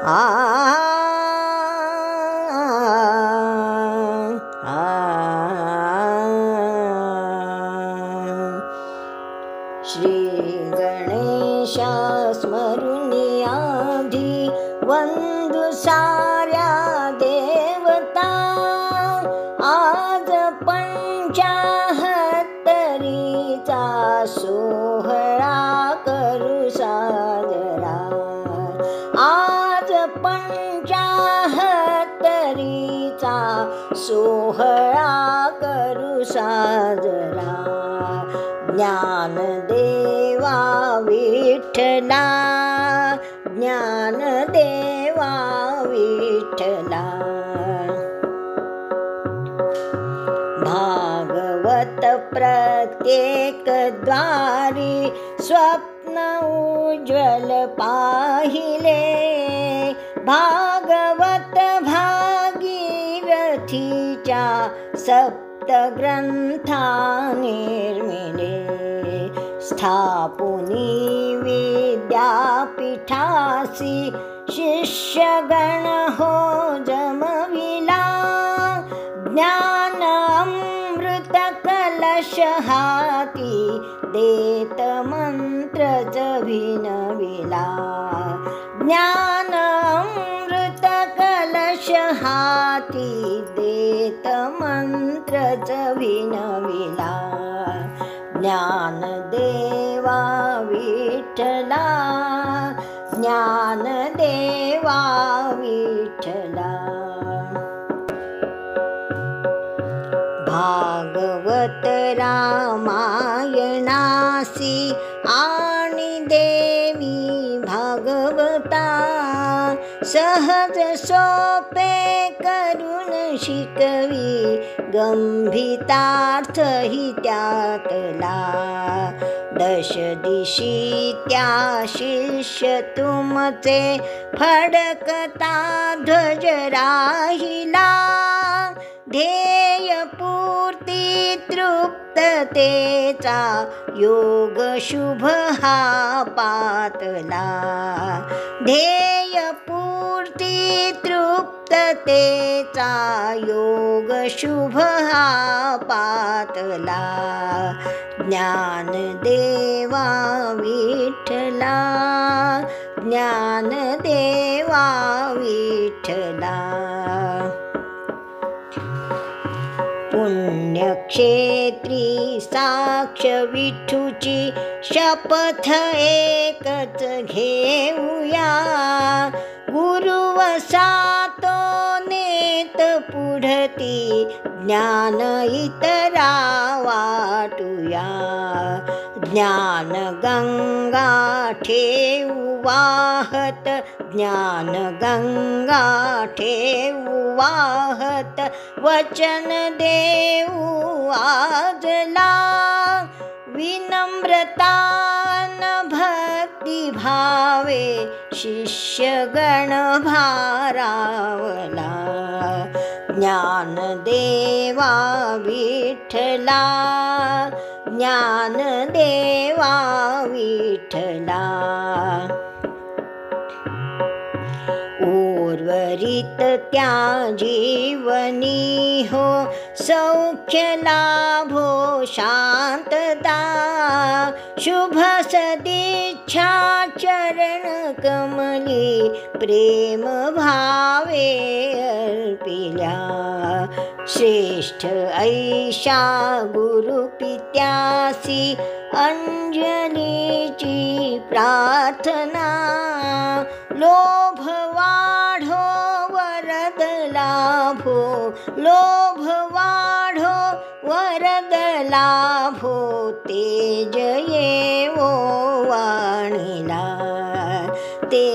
आ श्री गणेशा स्मरुनी आधी वंदू साऱ्या देवता आज 75रीचा सोहळा करू साजरा आज 75रीचा सोहळा करू साजरा ज्ञानदेवा विठ्ठला ज्ञानदेवा विठ्ठला भागवत प्रत्येक द्वारी स्वप्न उज्ज्वल पाहिले भागवत भागीरथीच्या सप्तग्रंथा निर्मिले स्थापुनी विद्यापीठासी शिष्यगण हो जमविला ज्ञान अमृत कलश हाती देत मंत्रच विनविला ज्ञान अमृत कलश हाती देत मंत्रच विनविला ज्ञानदेवा विठ्ठला ज्ञानदेवा विठ्ठला भागवत रामायणासी आणि देवी भागवता सहज सोपे करून शिकवी गंभीरार्थ ही त्यातला दश दिशी त्या शिष्य तुमचे फडकता ध्वज राहिला ध्येय पूर्ती तृप्ततेचा योग शुभ हा पातला ध्येय पूर्ती तृप्ततेचा योग शुभ हा पातला ज्ञानदेवा विठ्ठला ज्ञानदेवा विठ्ठला पुण्यक्षेत्री साक्ष विठूची शपथ एकच घेऊया गुरुवसातो नेत पुढती ज्ञान इतरा वाटूया ज्ञान गंगा ठेवू वाहत ज्ञान गंगा ठेवू वाहत वचन देऊ आजला विनम्रतान भक्ती भावे शिष्यगण भारावला ज्ञानदेवा विठ्ठला ज्ञानदेवा विठ्ठला उर्वरित त्या जीवनी हो सौख्य लाभो शांतता शुभ सदिच्छा चरण कमली प्रेम भावे अर्पिल्या श्रेष्ठ ऐशा गुरुपित्यासी अंजलीची प्रार्थना लोभ वाढो वरद लाभो लोभ वाढो वरद लाभो तेज येवो वाणीला ते